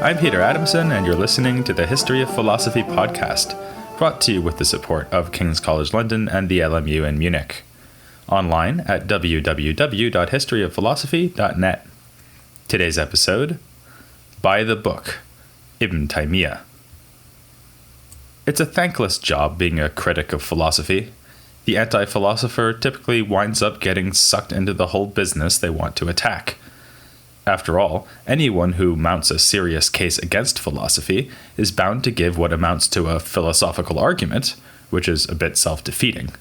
I'm Peter Adamson, and you're listening to the History of Philosophy podcast, brought to you with the support of King's College London and the LMU in Munich. Online at www.historyofphilosophy.net. Today's episode, By the Book, Ibn Taymiyya. It's a thankless job being a critic of philosophy. The anti-philosopher typically winds up getting sucked into the whole business they want to attack. After all, anyone who mounts a serious case against philosophy is bound to give what amounts to a philosophical argument, which is a bit self-defeating.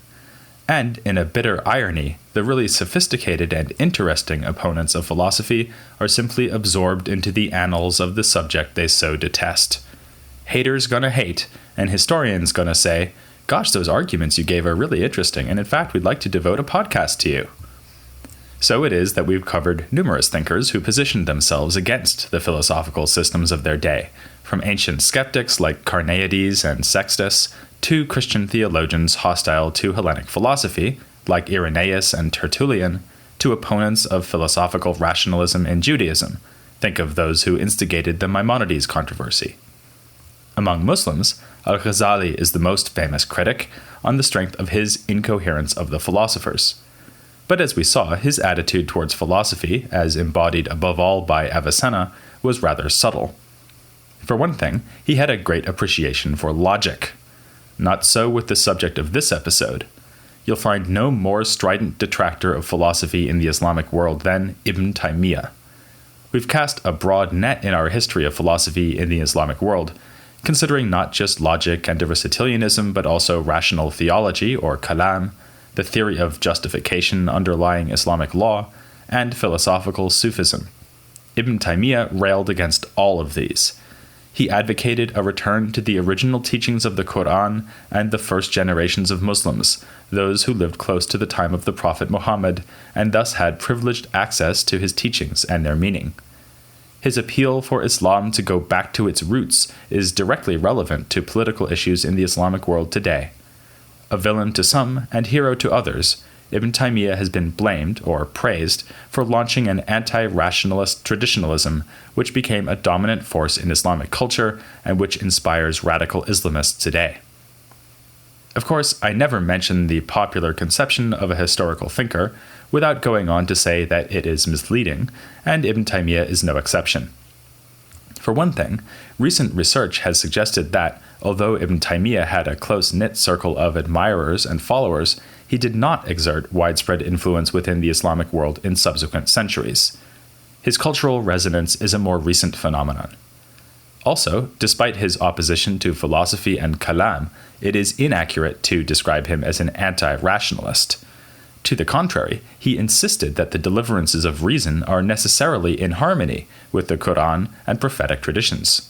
And, in a bitter irony, the really sophisticated and interesting opponents of philosophy are simply absorbed into the annals of the subject they so detest. Haters gonna hate, and historians gonna say, "Gosh, those arguments you gave are really interesting, and in fact, we'd like to devote a podcast to you." So it is that we've covered numerous thinkers who positioned themselves against the philosophical systems of their day, from ancient skeptics like Carneades and Sextus, to Christian theologians hostile to Hellenic philosophy, like Irenaeus and Tertullian, to opponents of philosophical rationalism in Judaism. Think of those who instigated the Maimonides controversy. Among Muslims, Al-Ghazali is the most famous critic, on the strength of his incoherence of the philosophers. But as we saw, his attitude towards philosophy, as embodied above all by Avicenna, was rather subtle. For one thing, he had a great appreciation for logic. Not so with the subject of this episode. You'll find no more strident detractor of philosophy in the Islamic world than Ibn Taymiyya. We've cast a broad net in our history of philosophy in the Islamic world, considering not just logic and Aristotelianism, but also rational theology, or kalam, the theory of justification underlying Islamic law, and philosophical Sufism. Ibn Taymiyya railed against all of these. He advocated a return to the original teachings of the Quran and the first generations of Muslims, those who lived close to the time of the Prophet Muhammad, and thus had privileged access to his teachings and their meaning. His appeal for Islam to go back to its roots is directly relevant to political issues in the Islamic world today. A villain to some and hero to others, Ibn Taymiyya has been blamed, or praised, for launching an anti-rationalist traditionalism which became a dominant force in Islamic culture and which inspires radical Islamists today. Of course, I never mention the popular conception of a historical thinker without going on to say that it is misleading, and Ibn Taymiyya is no exception. For one thing, recent research has suggested that, although Ibn Taymiyya had a close-knit circle of admirers and followers, he did not exert widespread influence within the Islamic world in subsequent centuries. His cultural resonance is a more recent phenomenon. Also, despite his opposition to philosophy and kalam, it is inaccurate to describe him as an anti-rationalist. To the contrary, he insisted that the deliverances of reason are necessarily in harmony with the Quran and prophetic traditions.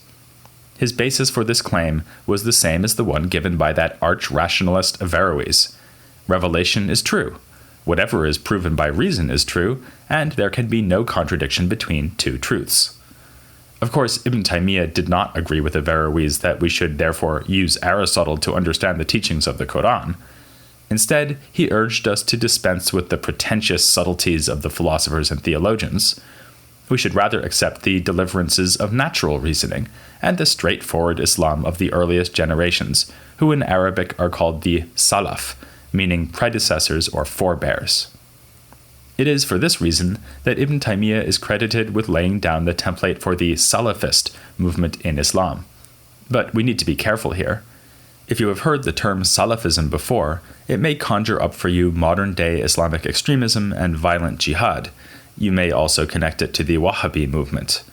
His basis for this claim was the same as the one given by that arch-rationalist Averroes. Revelation is true. Whatever is proven by reason is true, and there can be no contradiction between two truths. Of course, Ibn Taymiyya did not agree with Averroes that we should therefore use Aristotle to understand the teachings of the Quran. Instead, he urged us to dispense with the pretentious subtleties of the philosophers and theologians. We should rather accept the deliverances of natural reasoning and the straightforward Islam of the earliest generations, who in Arabic are called the Salaf, meaning predecessors or forebears. It is for this reason that Ibn Taymiyya is credited with laying down the template for the Salafist movement in Islam. But we need to be careful here. If you have heard the term Salafism before, it may conjure up for you modern-day Islamic extremism and violent jihad. You may also connect it to the Wahhabi movement.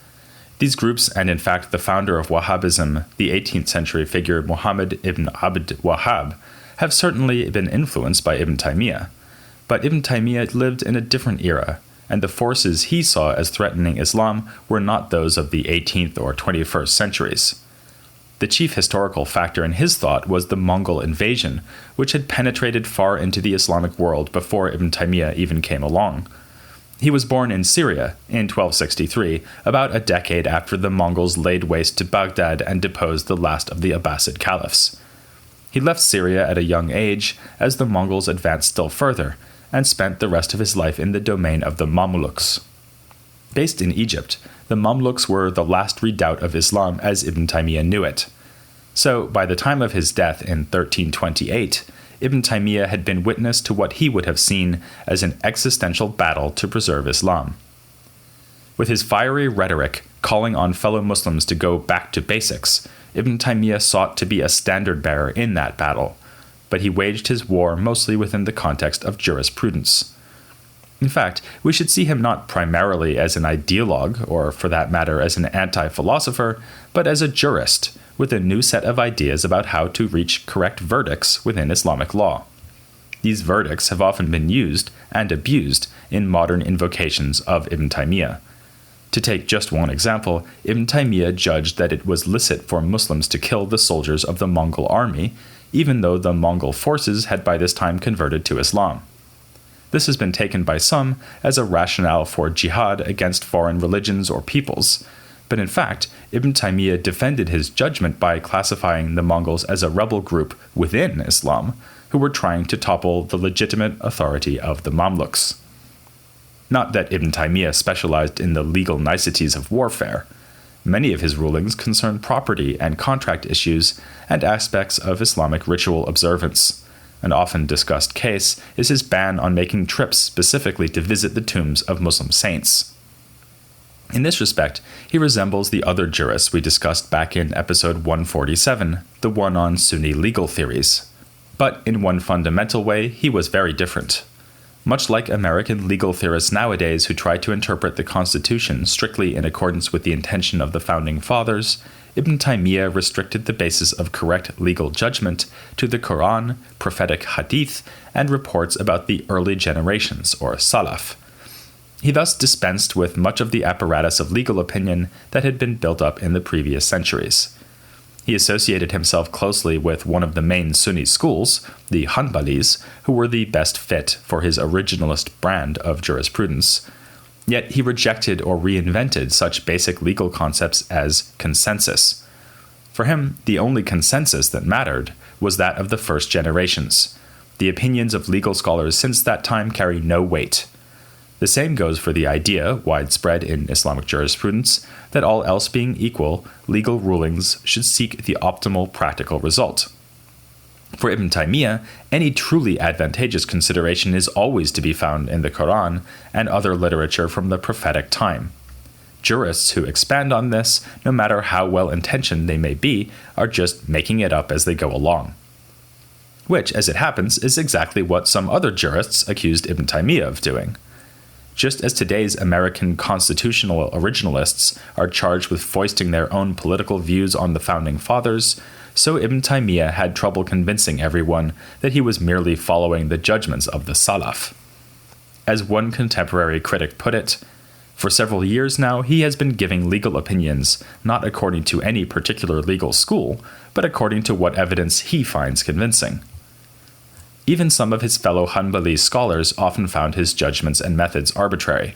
These groups, and in fact the founder of Wahhabism, the 18th century figure Muhammad ibn Abd Wahhab, have certainly been influenced by Ibn Taymiyya. But Ibn Taymiyya lived in a different era, and the forces he saw as threatening Islam were not those of the 18th or 21st centuries. The chief historical factor in his thought was the Mongol invasion, which had penetrated far into the Islamic world before Ibn Taymiyya even came along. He was born in Syria in 1263, about a decade after the Mongols laid waste to Baghdad and deposed the last of the Abbasid caliphs. He left Syria at a young age as the Mongols advanced still further, and spent the rest of his life in the domain of the Mamluks. Based in Egypt, the Mamluks were the last redoubt of Islam as Ibn Taymiyya knew it. So, by the time of his death in 1328, Ibn Taymiyya had been witness to what he would have seen as an existential battle to preserve Islam. With his fiery rhetoric calling on fellow Muslims to go back to basics, Ibn Taymiyya sought to be a standard-bearer in that battle, but he waged his war mostly within the context of jurisprudence. In fact, we should see him not primarily as an ideologue, or for that matter as an anti-philosopher, but as a jurist, with a new set of ideas about how to reach correct verdicts within Islamic law. These verdicts have often been used and abused in modern invocations of Ibn Taymiyya. To take just one example, Ibn Taymiyya judged that it was licit for Muslims to kill the soldiers of the Mongol army, even though the Mongol forces had by this time converted to Islam. This has been taken by some as a rationale for jihad against foreign religions or peoples, but in fact, Ibn Taymiyya defended his judgment by classifying the Mongols as a rebel group within Islam, who were trying to topple the legitimate authority of the Mamluks. Not that Ibn Taymiyya specialized in the legal niceties of warfare. Many of his rulings concern property and contract issues and aspects of Islamic ritual observance. An often discussed case is his ban on making trips specifically to visit the tombs of Muslim saints. In this respect, he resembles the other jurists we discussed back in episode 147, the one on Sunni legal theories. But in one fundamental way, he was very different. Much like American legal theorists nowadays who try to interpret the Constitution strictly in accordance with the intention of the Founding Fathers, Ibn Taymiyya restricted the basis of correct legal judgment to the Quran, prophetic hadith, and reports about the early generations, or Salaf. He thus dispensed with much of the apparatus of legal opinion that had been built up in the previous centuries. He associated himself closely with one of the main Sunni schools, the Hanbalis, who were the best fit for his originalist brand of jurisprudence. Yet he rejected or reinvented such basic legal concepts as consensus. For him, the only consensus that mattered was that of the first generations. The opinions of legal scholars since that time carry no weight. The same goes for the idea, widespread in Islamic jurisprudence, that all else being equal, legal rulings should seek the optimal practical result. For Ibn Taymiyya, any truly advantageous consideration is always to be found in the Quran and other literature from the prophetic time. Jurists who expand on this, no matter how well-intentioned they may be, are just making it up as they go along. Which, as it happens, is exactly what some other jurists accused Ibn Taymiyya of doing. Just as today's American constitutional originalists are charged with foisting their own political views on the Founding Fathers, so Ibn Taymiyya had trouble convincing everyone that he was merely following the judgments of the Salaf. As one contemporary critic put it, for several years now he has been giving legal opinions not according to any particular legal school, but according to what evidence he finds convincing. Even some of his fellow Hanbali scholars often found his judgments and methods arbitrary.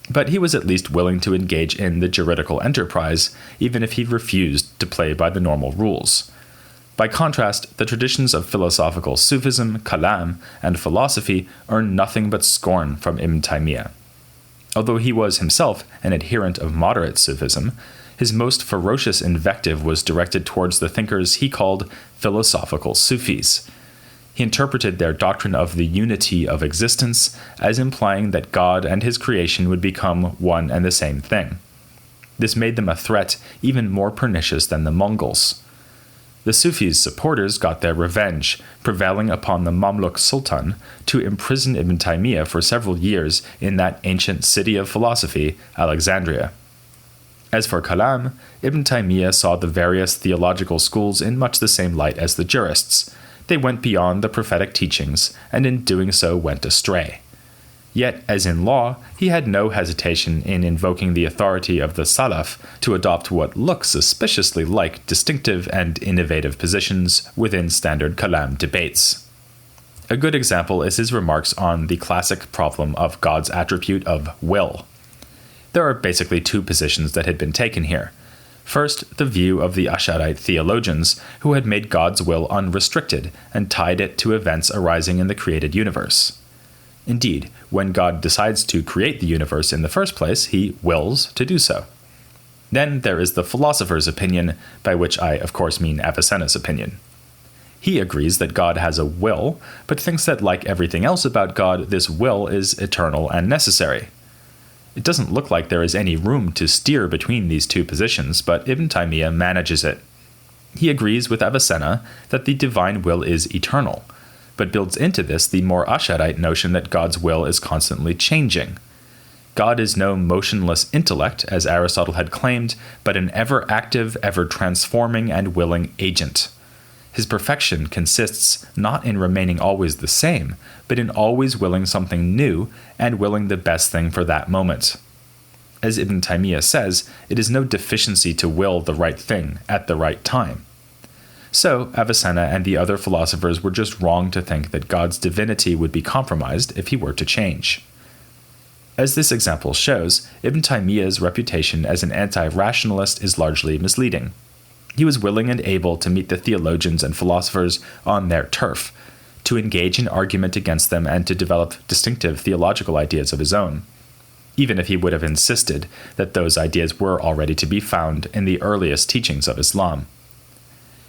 But he was at least willing to engage in the juridical enterprise, even if he refused to play by the normal rules. By contrast, the traditions of philosophical Sufism, Kalam, and philosophy earn nothing but scorn from Ibn Taymiyya. Although he was himself an adherent of moderate Sufism, his most ferocious invective was directed towards the thinkers he called philosophical Sufis. He interpreted their doctrine of the unity of existence as implying that God and his creation would become one and the same thing. This made them a threat even more pernicious than the Mongols. The Sufis' supporters got their revenge, prevailing upon the Mamluk Sultan to imprison Ibn Taymiyya for several years in that ancient city of philosophy, Alexandria. As for Kalam, Ibn Taymiyya saw the various theological schools in much the same light as the jurists. They went beyond the prophetic teachings, and in doing so went astray. Yet, as in law, he had no hesitation in invoking the authority of the Salaf to adopt what look suspiciously like distinctive and innovative positions within standard Kalam debates. A good example is his remarks on the classic problem of God's attribute of will. There are basically two positions that had been taken here. First, the view of the Asharite theologians who had made God's will unrestricted and tied it to events arising in the created universe. Indeed, when God decides to create the universe in the first place, he wills to do so. Then there is the philosopher's opinion, by which I, of course, mean Avicenna's opinion. He agrees that God has a will, but thinks that, like everything else about God, this will is eternal and necessary. It doesn't look like there is any room to steer between these two positions, but Ibn Taymiyya manages it. He agrees with Avicenna that the divine will is eternal, but builds into this the more Asharite notion that God's will is constantly changing. God is no motionless intellect, as Aristotle had claimed, but an ever-active, ever-transforming, and willing agent. His perfection consists not in remaining always the same, but in always willing something new and willing the best thing for that moment. As Ibn Taymiyya says, it is no deficiency to will the right thing at the right time. So, Avicenna and the other philosophers were just wrong to think that God's divinity would be compromised if he were to change. As this example shows, Ibn Taymiyya's reputation as an anti-rationalist is largely misleading. He was willing and able to meet the theologians and philosophers on their turf, to engage in argument against them and to develop distinctive theological ideas of his own, even if he would have insisted that those ideas were already to be found in the earliest teachings of Islam.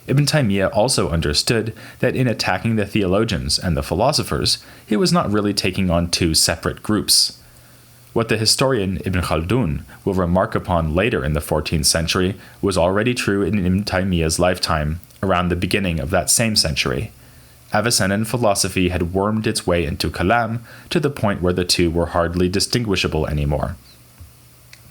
Ibn Taymiyya also understood that in attacking the theologians and the philosophers, he was not really taking on two separate groups. What the historian Ibn Khaldun will remark upon later in the 14th century was already true in Ibn Taymiyya's lifetime, around the beginning of that same century. Avicennan philosophy had wormed its way into Kalam to the point where the two were hardly distinguishable anymore.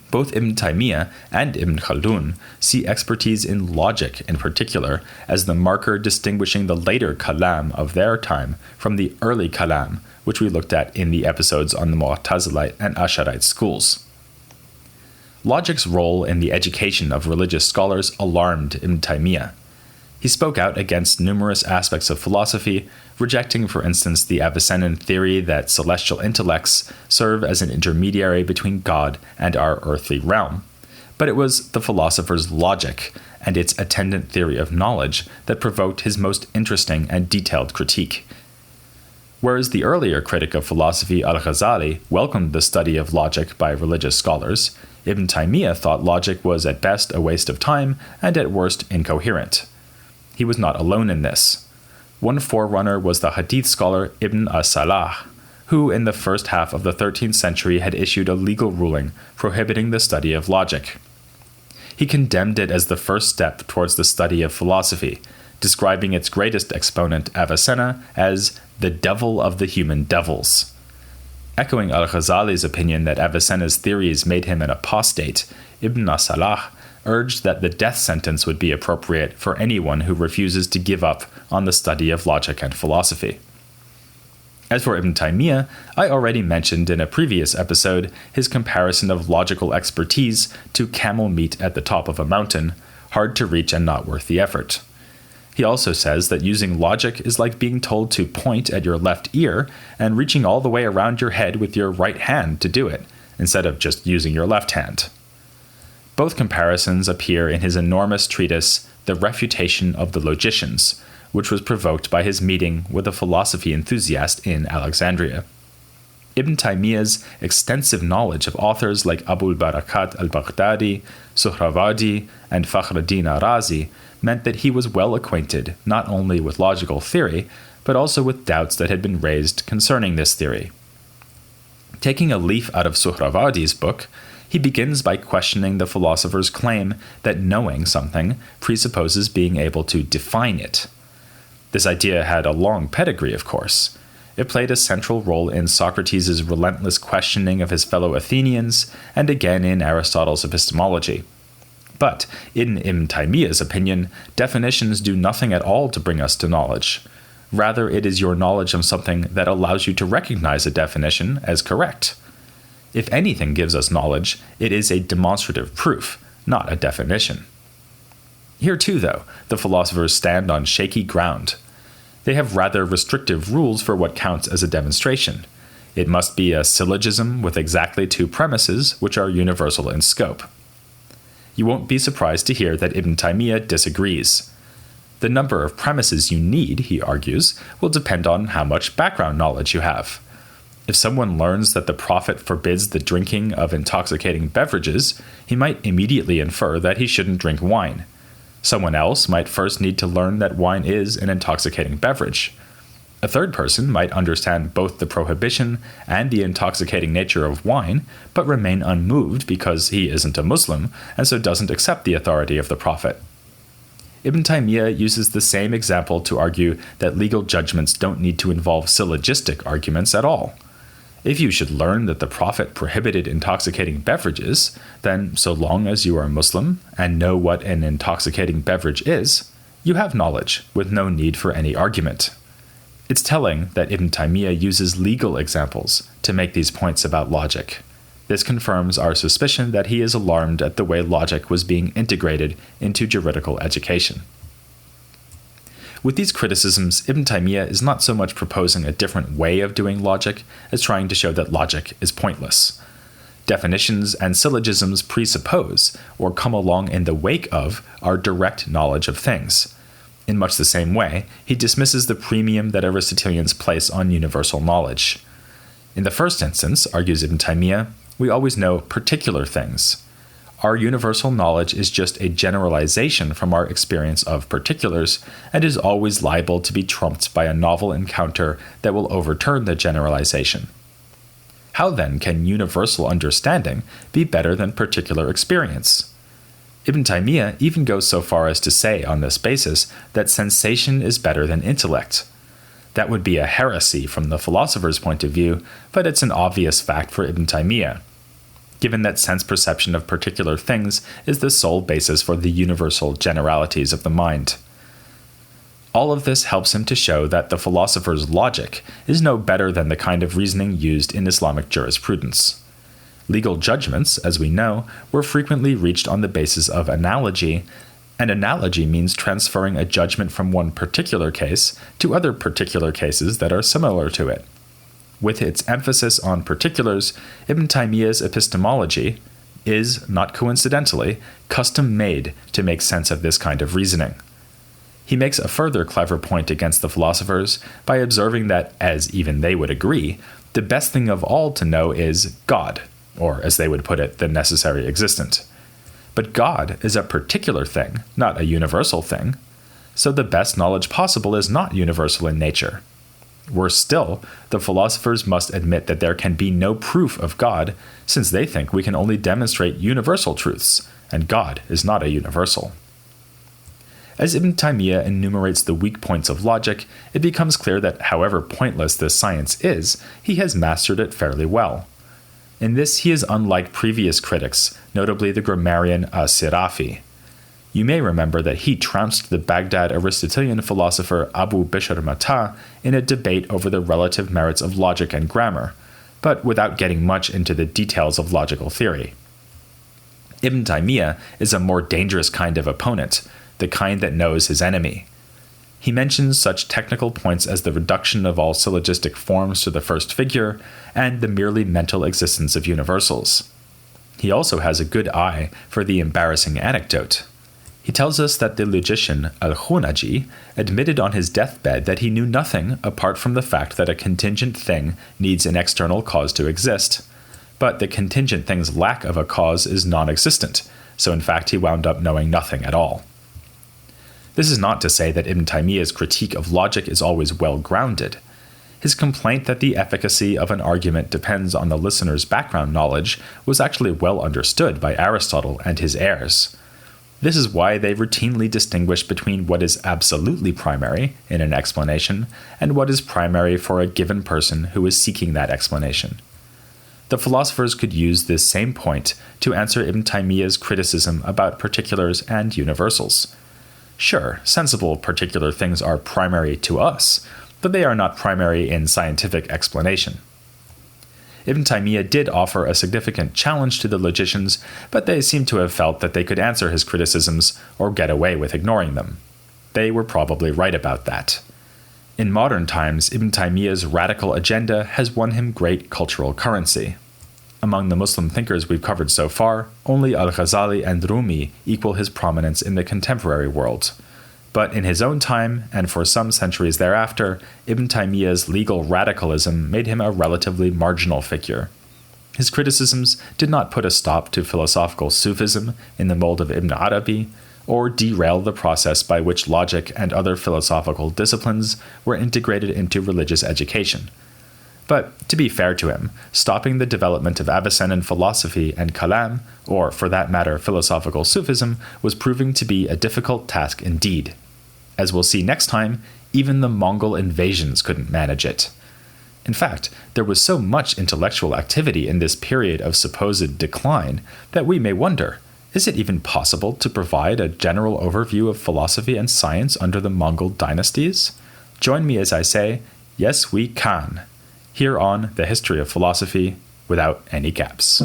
Both Ibn Taymiyya and Ibn Khaldun see expertise in logic in particular as the marker distinguishing the later Kalam of their time from the early Kalam, which we looked at in the episodes on the Mu'tazilite and Asharite schools. Logic's role in the education of religious scholars alarmed Ibn Taymiyya. He spoke out against numerous aspects of philosophy, rejecting, for instance, the Avicennan theory that celestial intellects serve as an intermediary between God and our earthly realm. But it was the philosopher's logic and its attendant theory of knowledge that provoked his most interesting and detailed critique. Whereas the earlier critic of philosophy, Al-Ghazali, welcomed the study of logic by religious scholars, Ibn Taymiyya thought logic was at best a waste of time and at worst incoherent. He was not alone in this. One forerunner was the Hadith scholar Ibn as-Salah, who in the first half of the 13th century had issued a legal ruling prohibiting the study of logic. He condemned it as the first step towards the study of philosophy, describing its greatest exponent, Avicenna, as the devil of the human devils. Echoing al-Ghazali's opinion that Avicenna's theories made him an apostate, Ibn as-Salah urged that the death sentence would be appropriate for anyone who refuses to give up on the study of logic and philosophy. As for Ibn Taymiyya, I already mentioned in a previous episode his comparison of logical expertise to camel meat at the top of a mountain, hard to reach and not worth the effort. He also says that using logic is like being told to point at your left ear and reaching all the way around your head with your right hand to do it, instead of just using your left hand. Both comparisons appear in his enormous treatise, The Refutation of the Logicians, which was provoked by his meeting with a philosophy enthusiast in Alexandria. Ibn Taymiyya's extensive knowledge of authors like Abul Barakat al-Baghdadi, Suhrawardi, and Fakhruddin Arazi meant that he was well acquainted not only with logical theory, but also with doubts that had been raised concerning this theory. Taking a leaf out of Suhrawardi's book, he begins by questioning the philosopher's claim that knowing something presupposes being able to define it. This idea had a long pedigree, of course. It played a central role in Socrates' relentless questioning of his fellow Athenians, and again in Aristotle's epistemology. But, in Ibn Taymiyya's opinion, definitions do nothing at all to bring us to knowledge. Rather, it is your knowledge of something that allows you to recognize a definition as correct. If anything gives us knowledge, it is a demonstrative proof, not a definition. Here too, though, the philosophers stand on shaky ground. They have rather restrictive rules for what counts as a demonstration. It must be a syllogism with exactly two premises, which are universal in scope. You won't be surprised to hear that Ibn Taymiyya disagrees. The number of premises you need, he argues, will depend on how much background knowledge you have. If someone learns that the Prophet forbids the drinking of intoxicating beverages, he might immediately infer that he shouldn't drink wine. Someone else might first need to learn that wine is an intoxicating beverage. A third person might understand both the prohibition and the intoxicating nature of wine, but remain unmoved because he isn't a Muslim and so doesn't accept the authority of the Prophet. Ibn Taymiyya uses the same example to argue that legal judgments don't need to involve syllogistic arguments at all. If you should learn that the Prophet prohibited intoxicating beverages, then so long as you are Muslim and know what an intoxicating beverage is, you have knowledge with no need for any argument. It's telling that Ibn Taymiyya uses legal examples to make these points about logic. This confirms our suspicion that he is alarmed at the way logic was being integrated into juridical education. With these criticisms, Ibn Taymiyya is not so much proposing a different way of doing logic as trying to show that logic is pointless. Definitions and syllogisms presuppose, or come along in the wake of, our direct knowledge of things. In much the same way, he dismisses the premium that Aristotelians place on universal knowledge. In the first instance, argues Ibn Taymiyya, we always know particular things. Our universal knowledge is just a generalization from our experience of particulars and is always liable to be trumped by a novel encounter that will overturn the generalization. How then can universal understanding be better than particular experience? Ibn Taymiyya even goes so far as to say on this basis that sensation is better than intellect. That would be a heresy from the philosopher's point of view, but it's an obvious fact for Ibn Taymiyya, given that sense perception of particular things is the sole basis for the universal generalities of the mind. All of this helps him to show that the philosopher's logic is no better than the kind of reasoning used in Islamic jurisprudence. Legal judgments, as we know, were frequently reached on the basis of analogy, and analogy means transferring a judgment from one particular case to other particular cases that are similar to it. With its emphasis on particulars, Ibn Taymiyya's epistemology is, not coincidentally, custom-made to make sense of this kind of reasoning. He makes a further clever point against the philosophers by observing that, as even they would agree, the best thing of all to know is God, or as they would put it, the necessary existent. But God is a particular thing, not a universal thing, so the best knowledge possible is not universal in nature. Worse still, the philosophers must admit that there can be no proof of God, since they think we can only demonstrate universal truths, and God is not a universal. As Ibn Taymiyya enumerates the weak points of logic, it becomes clear that however pointless this science is, he has mastered it fairly well. In this, he is unlike previous critics, notably the grammarian As-Sirafi. You may remember that he trounced the Baghdad Aristotelian philosopher Abu Bishr Mata in a debate over the relative merits of logic and grammar, but without getting much into the details of logical theory. Ibn Taymiyya is a more dangerous kind of opponent, the kind that knows his enemy. He mentions such technical points as the reduction of all syllogistic forms to the first figure and the merely mental existence of universals. He also has a good eye for the embarrassing anecdote. He tells us that the logician Al-Khunaji admitted on his deathbed that he knew nothing apart from the fact that a contingent thing needs an external cause to exist. But the contingent thing's lack of a cause is non-existent, so in fact he wound up knowing nothing at all. This is not to say that Ibn Taymiyya's critique of logic is always well-grounded. His complaint that the efficacy of an argument depends on the listener's background knowledge was actually well understood by Aristotle and his heirs. This is why they routinely distinguish between what is absolutely primary in an explanation and what is primary for a given person who is seeking that explanation. The philosophers could use this same point to answer Ibn Taymiyya's criticism about particulars and universals. Sure, sensible particular things are primary to us, but they are not primary in scientific explanation. Ibn Taymiyya did offer a significant challenge to the logicians, but they seem to have felt that they could answer his criticisms or get away with ignoring them. They were probably right about that. In modern times, Ibn Taymiyya's radical agenda has won him great cultural currency. Among the Muslim thinkers we've covered so far, only Al-Ghazali and Rumi equal his prominence in the contemporary world. But in his own time, and for some centuries thereafter, Ibn Taymiyya's legal radicalism made him a relatively marginal figure. His criticisms did not put a stop to philosophical Sufism in the mold of Ibn Arabi, or derail the process by which logic and other philosophical disciplines were integrated into religious education. But, to be fair to him, stopping the development of Avicennan philosophy and Kalam, or for that matter philosophical Sufism, was proving to be a difficult task indeed. As we'll see next time, even the Mongol invasions couldn't manage it. In fact, there was so much intellectual activity in this period of supposed decline that we may wonder, is it even possible to provide a general overview of philosophy and science under the Mongol dynasties? Join me as I say, yes we can, here on The History of Philosophy without any gaps.